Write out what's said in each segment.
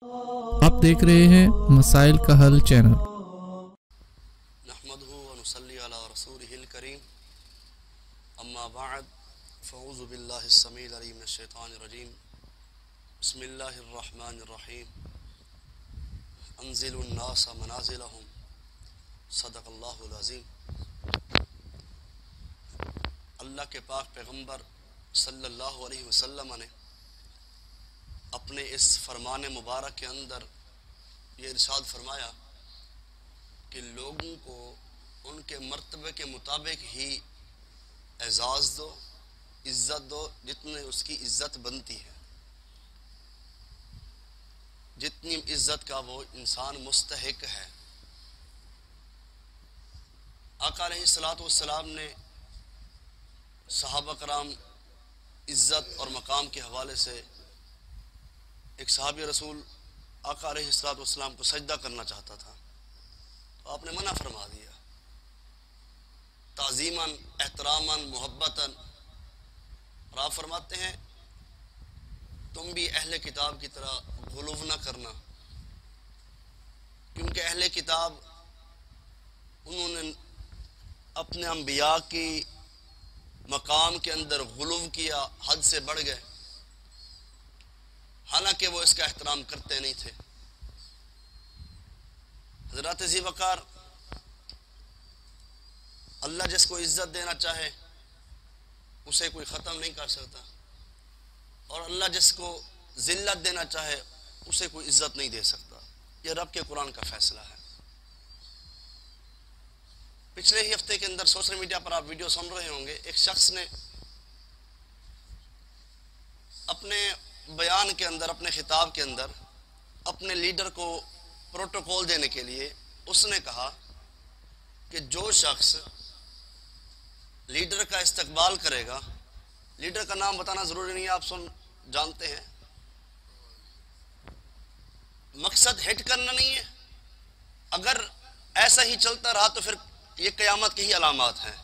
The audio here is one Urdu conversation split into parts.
آپ دیکھ رہے ہیں مسائل کا حل چینل۔ نحمدہ و نصلی علی رسولہ الکریم، اما بعد فاعوذ باللہ السمیع العلیم من الشیطان الرجیم، بسم اللہ الرحمن الرحیم، انزل الناس منازلہم، صدق اللہ العظیم۔ اللہ کے پاک پیغمبر صلی اللہ علیہ وسلم نے اپنے اس فرمان مبارک کے اندر یہ ارشاد فرمایا کہ لوگوں کو ان کے مرتبے کے مطابق ہی اعزاز دو، عزت دو، جتنے اس کی عزت بنتی ہے، جتنی عزت کا وہ انسان مستحق ہے۔ آقا علیہ الصلوۃ والسلام نے صحابہ کرام عزت اور مقام کے حوالے سے ایک صحابی رسول آقا علیہ الصلوۃ والسلام کو سجدہ کرنا چاہتا تھا تو آپ نے منع فرما دیا، تعظیماً، احتراماً، محبتاً، اور آپ فرماتے ہیں تم بھی اہل کتاب کی طرح غلو نہ کرنا، کیونکہ اہل کتاب انہوں نے اپنے انبیاء کی مقام کے اندر غلو کیا، حد سے بڑھ گئے، حالانکہ وہ اس کا احترام کرتے نہیں تھے۔ حضرات ذی وقار، اللہ جس کو عزت دینا چاہے اسے کوئی ختم نہیں کر سکتا، اور اللہ جس کو ذلت دینا چاہے اسے کوئی عزت نہیں دے سکتا۔ یہ رب کے قرآن کا فیصلہ ہے۔ پچھلے ہی ہفتے کے اندر سوشل میڈیا پر آپ ویڈیو سن رہے ہوں گے، ایک شخص نے اپنے بیان کے اندر، اپنے خطاب کے اندر اپنے لیڈر کو پروٹوکول دینے کے لیے اس نے کہا کہ جو شخص لیڈر کا استقبال کرے گا، لیڈر کا نام بتانا ضروری نہیں ہے، آپ جانتے ہیں، مقصد ہٹ کرنا نہیں ہے۔ اگر ایسا ہی چلتا رہا تو پھر یہ قیامت کی ہی علامات ہیں۔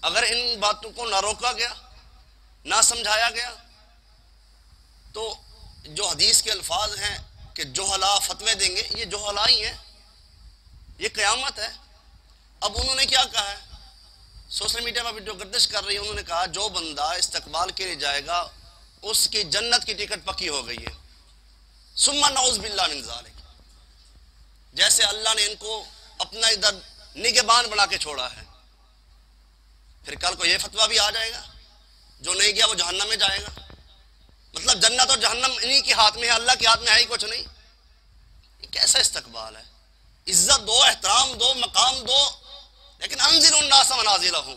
اگر ان باتوں کو نہ روکا گیا، نہ سمجھایا گیا، تو جو حدیث کے الفاظ ہیں کہ جوہلا فتوے دیں گے، یہ جوہلا ہی ہیں، یہ قیامت ہے۔ اب انہوں نے کیا کہا ہے، سوشل میڈیا پر ویڈیو گردش کر رہی ہے، انہوں نے کہا جو بندہ استقبال کے لیے جائے گا اس کی جنت کی ٹکٹ پکی ہو گئی ہے۔ ثم نعوذ باللہ من ذالک، جیسے اللہ نے ان کو اپنا ادھر نگہبان بنا کے چھوڑا ہے، پھر کل کو یہ فتویٰ بھی آ جائے گا جو نہیں گیا وہ جہنم میں جائے گا۔ مطلب جنت اور جہنم انہی کے ہاتھ میں ہے، اللہ کے ہاتھ میں ہے ہی کچھ نہیں۔ یہ کیسا استقبال ہے؟ عزت دو، احترام دو، مقام دو، لیکن انزل الناس منازلہم،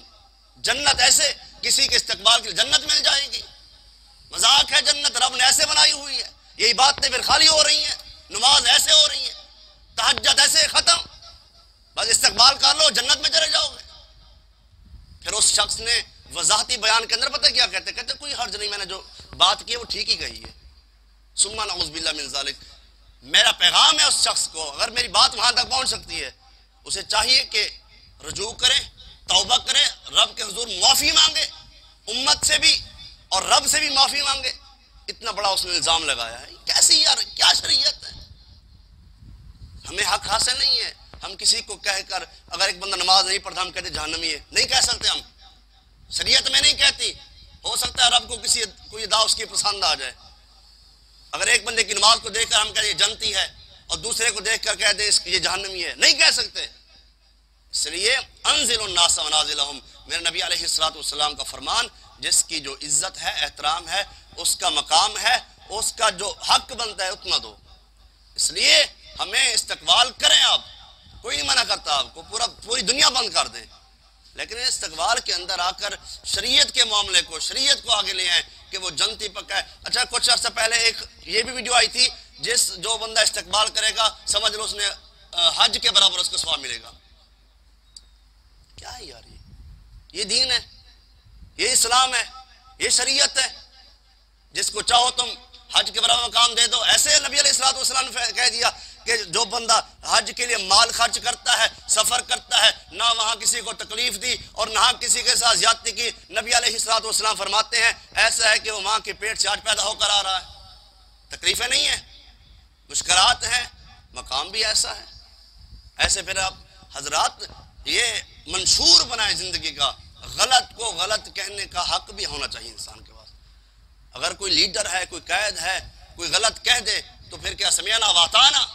جنت ایسے کسی کے استقبال کے لیے جنت مل جائے گی؟ مذاق ہے جنت، رب نے ایسے بنائی ہوئی ہے۔ یہی باتیں پھر خالی ہو رہی ہیں، نماز ایسے ہو رہی ہیں، تہجد ایسے ختم، بس استقبال کر لو جنت میں چلے جاؤ گے۔ پھر اس شخص نے وضاحتی بیان کے اندر پتہ کیا کہتے کوئی حرج نہیں، میں نے جو بات کی ہے وہ ٹھیک ہی کہی ہے۔ ثم نعوذ باللہ من ذالک، میرا پیغام ہے اس شخص کو، اگر میری بات وہاں تک پہنچ سکتی ہے اسے چاہیے کہ رجوع کرے، توبہ کرے، رب کے حضور معافی مانگے، امت سے بھی اور رب سے بھی معافی مانگے۔ اتنا بڑا اس نے الزام لگایا ہے، کیسی یار کیا شریعت ہے؟ ہمیں حق حاصل نہیں ہے ہم کسی کو کہہ کر، اگر ایک بندہ نماز نہیں پڑھتا ہم کہتے جہنمی ہے، نہیں کہہ سکتے ہم، شریعت میں نہیں کہتی۔ ہو سکتا ہے رب کو کوئی ادا اس کی پسند آ جائے۔ اگر ایک بندے کی نماز کو دیکھ کر ہم کہتے یہ جنتی ہے اور دوسرے کو دیکھ کر کہتے یہ جہنمی ہے، نہیں کہہ سکتے۔ اس لیے انزل الناس منازلہم، میرے نبی علیہ الصلوۃ والسلام کا فرمان، جس کی جو عزت ہے، احترام ہے، اس کا مقام ہے، اس کا جو حق بنتا ہے اتنا دو۔ اس لیے ہمیں استقبال کریں، آپ کوئی نہیں منع کرتا، آپ کو پوری دنیا بند کر دیں، لیکن استقبال کے اندر آ کر شریعت کے معاملے کو، شریعت کو آگے لے آئیں کہ وہ جنتی پکا ہے۔ اچھا کچھ عرصہ پہلے ایک یہ بھی ویڈیو آئی تھی، جو بندہ استقبال کرے گا سمجھ لو اس نے حج کے برابر اس کو ثواب ملے گا۔ کیا ہے یار، یہ دین ہے، یہ اسلام ہے، یہ شریعت ہے، جس کو چاہو تم حج کے برابر مقام دے دو۔ ایسے نبی علیہ الصلوۃ والسلام نے کہہ دیا کہ جو بندہ حج کے لیے مال خرچ کرتا ہے، سفر کرتا ہے، نہ وہاں کسی کو تکلیف دی اور نہ کسی کے ساتھ زیادتی کی، نبی علیہ الصلوۃ والسلام فرماتے ہیں ایسا ہے کہ وہ ماں کے پیٹ سے آج پیدا ہو کر آ رہا ہے، تکلیفیں نہیں ہیں۔ مشکلات ہیں، مقام بھی ایسا ہے. ایسے پھر آپ حضرات یہ منشور بنائیں زندگی کا، غلط کو غلط کہنے کا حق بھی ہونا چاہیے انسان کے پاس. اگر کوئی لیڈر ہے، کوئی قائد ہے، کوئی غلط کہہ دے تو پھر کیا سمیعنا واطعنا،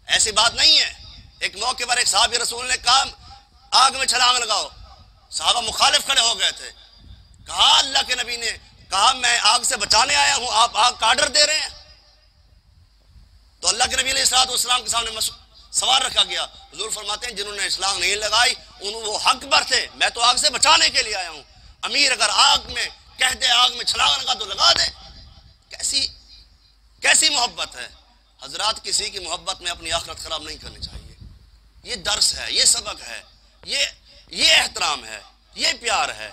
ایسی بات نہیں ہے. ایک موقع پر ایک صحابی رسول نے کہا آگ میں چھلانگ لگاؤ، صحابہ مخالف کھڑے ہو گئے تھے. کہا اللہ کے نبی نے کہا میں آگ سے بچانے آیا ہوں، آپ آگ کا آرڈر دے رہے ہیں. تو اللہ کے نبی علیہ الصلوۃ والسلام کے سامنے سوال رکھا گیا. حضور فرماتے ہیں جنہوں نے چھلانگ نہیں لگائی وہ حق پر تھے، میں تو آگ سے بچانے کے لیے آیا ہوں. امیر اگر آگ میں کہہ دے آگ میں چھلانگ لگا تو لگا دے. کیسی محبت ہے حضرات. کسی کی محبت میں اپنی آخرت خراب نہیں کرنی چاہیے. یہ درس ہے، یہ سبق ہے، یہ احترام ہے، یہ پیار ہے.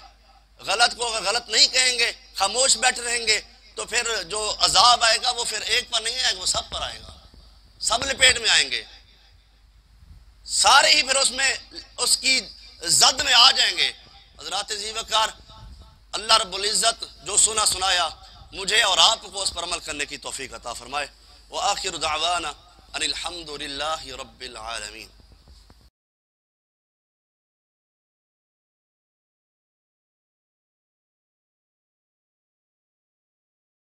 غلط کو اگر غلط نہیں کہیں گے، خاموش بیٹھے رہیں گے تو پھر جو عذاب آئے گا وہ پھر ایک پر نہیں آئے گا، وہ سب پر آئے گا. سب لپیٹ میں آئیں گے، سارے ہی پھر اس کی زد میں آ جائیں گے. حضرات عزیز وقار، اللہ رب العزت جو سنایا مجھے اور آپ کو اس پر عمل کرنے کی توفیق عطا فرمائے. وآخر دعوانا ان الحمد للہ رب العالمین.